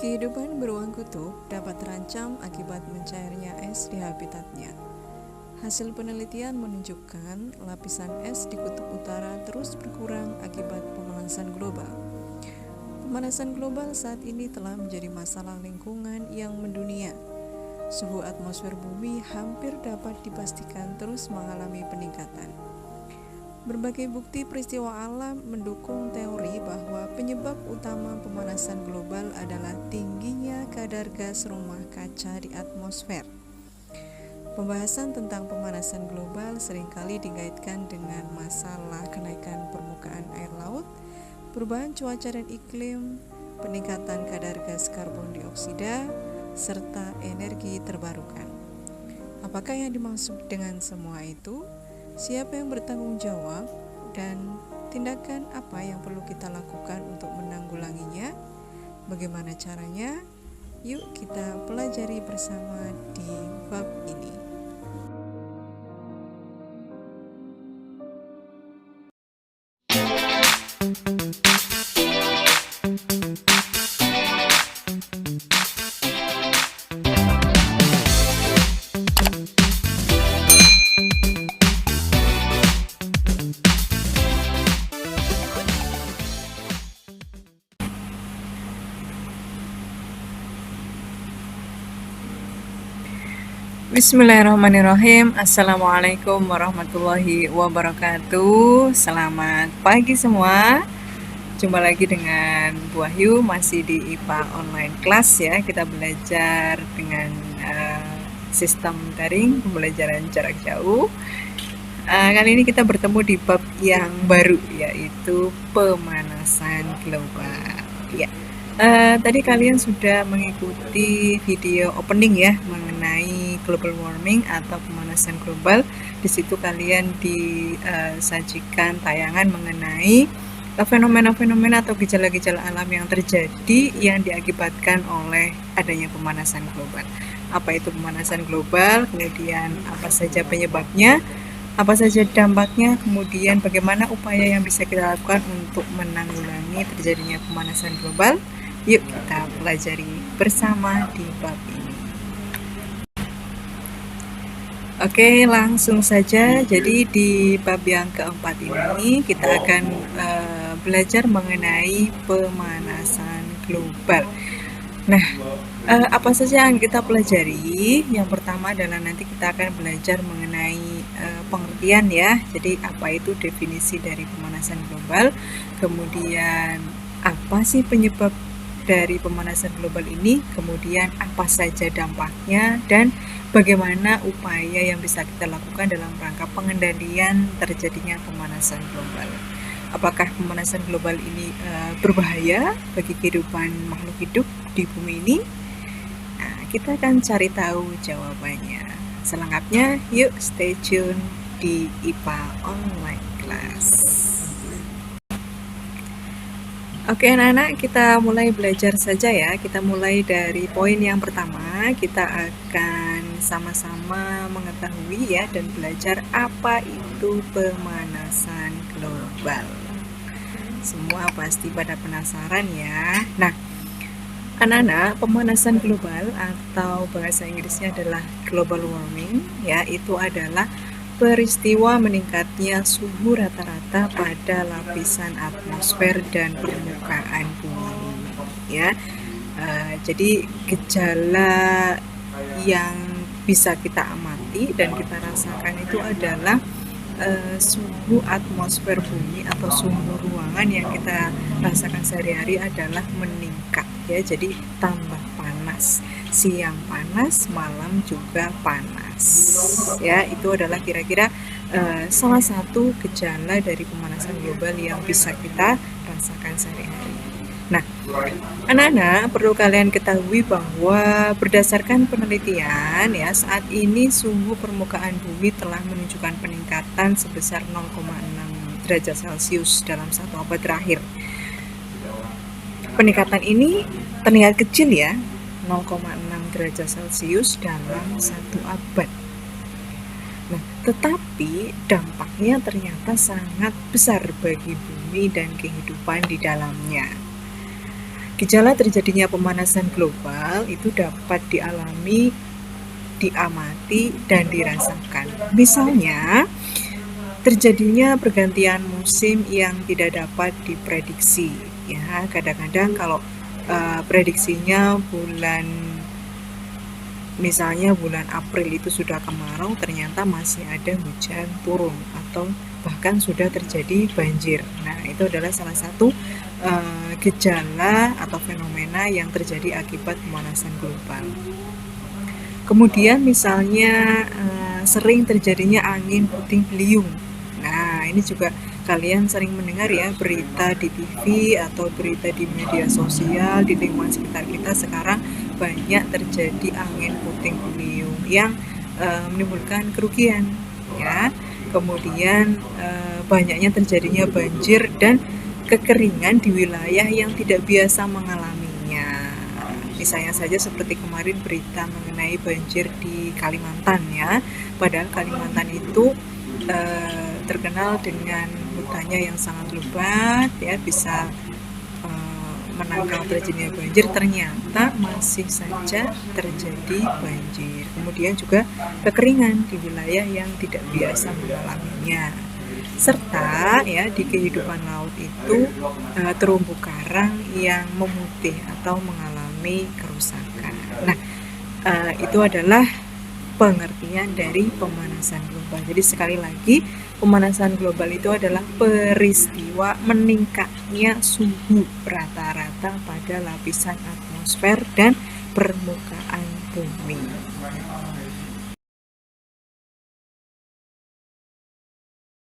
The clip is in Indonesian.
Kehidupan beruang kutub dapat terancam akibat mencairnya es di habitatnya. Hasil penelitian menunjukkan lapisan es di kutub utara terus berkurang akibat pemanasan global. Pemanasan global saat ini telah menjadi masalah lingkungan yang mendunia. Suhu atmosfer bumi hampir dapat dipastikan terus mengalami peningkatan. Berbagai bukti peristiwa alam mendukung teori bahwa penyebab utama pemanasan global adalah tingginya kadar gas rumah kaca di atmosfer. Pembahasan tentang pemanasan global seringkali dikaitkan dengan masalah kenaikan permukaan air laut, perubahan cuaca dan iklim, peningkatan kadar gas karbon dioksida, serta energi terbarukan. Apakah yang dimaksud dengan semua itu? Siapa yang bertanggung jawab dan tindakan apa yang perlu kita lakukan untuk menanggulanginya? Bagaimana caranya? Yuk kita pelajari bersama di bab ini. Bismillahirrahmanirrahim. Assalamualaikum warahmatullahi wabarakatuh. Selamat pagi semua. Jumpa lagi dengan Bu Wahyu masih di IPA online class ya. Kita belajar dengan sistem daring, pembelajaran jarak jauh. Kali ini kita bertemu di bab yang baru, yaitu pemanasan global. Ya. Tadi kalian sudah mengikuti video opening ya mengenai global warming atau pemanasan global. Di situ kalian disajikan tayangan mengenai fenomena-fenomena atau gejala-gejala alam yang terjadi yang diakibatkan oleh adanya pemanasan global. Apa itu pemanasan global? Kemudian apa saja penyebabnya? Apa saja dampaknya? Kemudian bagaimana upaya yang bisa kita lakukan untuk menanggulangi terjadinya pemanasan global? Yuk kita pelajari bersama di bab ini. Oke, langsung saja. Jadi di bab yang keempat ini kita akan belajar mengenai pemanasan global. Nah, apa saja yang kita pelajari? Yang pertama adalah nanti kita akan belajar mengenai pengertian ya. Jadi apa itu definisi dari pemanasan global? Kemudian apa sih penyebab dari pemanasan global ini, kemudian apa saja dampaknya, dan bagaimana upaya yang bisa kita lakukan dalam rangka pengendalian terjadinya pemanasan global. Apakah pemanasan global ini berbahaya bagi kehidupan makhluk hidup di bumi ini? Nah, kita akan cari tahu jawabannya. Selengkapnya, yuk stay tune di IPA Online Class. Oke anak-anak, kita mulai belajar saja ya. Kita mulai dari poin yang pertama. Kita akan sama-sama mengetahui ya dan belajar apa itu pemanasan global. Semua pasti pada penasaran ya. Nah, anak-anak, pemanasan global atau bahasa Inggrisnya adalah global warming ya, itu adalah peristiwa meningkatnya suhu rata-rata pada lapisan atmosfer dan permukaan bumi ya. Jadi gejala yang bisa kita amati dan kita rasakan itu adalah suhu atmosfer bumi atau suhu ruangan yang kita rasakan sehari-hari adalah meningkat ya. Jadi tambah panas, siang panas, malam juga panas ya. Itu adalah kira-kira salah satu gejala dari pemanasan global yang bisa kita rasakan sehari-hari. Nah, anak-anak, perlu kalian ketahui bahwa berdasarkan penelitian ya, saat ini suhu permukaan bumi telah menunjukkan peningkatan sebesar 0,6 derajat Celcius dalam 1 abad terakhir. Peningkatan ini terlihat kecil ya, 0,6 derajat Celcius dalam 1 abad. Nah, tetapi dampaknya ternyata sangat besar bagi bumi dan kehidupan di dalamnya. Gejala terjadinya pemanasan global itu dapat diamati, dan dirasakan. Misalnya, terjadinya pergantian musim yang tidak dapat diprediksi. Ya, kadang-kadang kalau prediksinya misalnya bulan April itu sudah kemarau, ternyata masih ada hujan turun atau bahkan sudah terjadi banjir. Nah, itu adalah salah satu gejala atau fenomena yang terjadi akibat pemanasan global. Kemudian misalnya sering terjadinya angin puting beliung. Nah, ini juga kalian sering mendengar ya berita di TV atau berita di media sosial di lingkungan sekitar kita sekarang banyak terjadi angin puting beliung yang menimbulkan kerugian ya. Kemudian banyaknya terjadinya banjir dan kekeringan di wilayah yang tidak biasa mengalaminya. Misalnya saja seperti kemarin berita mengenai banjir di Kalimantan ya. Padahal Kalimantan itu terkenal dengan hutannya yang sangat lebat ya, bisa menangkal terjadinya banjir, ternyata masih saja terjadi banjir. Kemudian juga kekeringan di wilayah yang tidak biasa mengalaminya. Serta ya di kehidupan laut itu terumbu karang yang memutih atau mengalami kerusakan. Nah, itu adalah pengertian dari pemanasan global. Jadi sekali lagi, pemanasan global itu adalah peristiwa meningkatnya suhu rata-rata pada lapisan atmosfer dan permukaan bumi.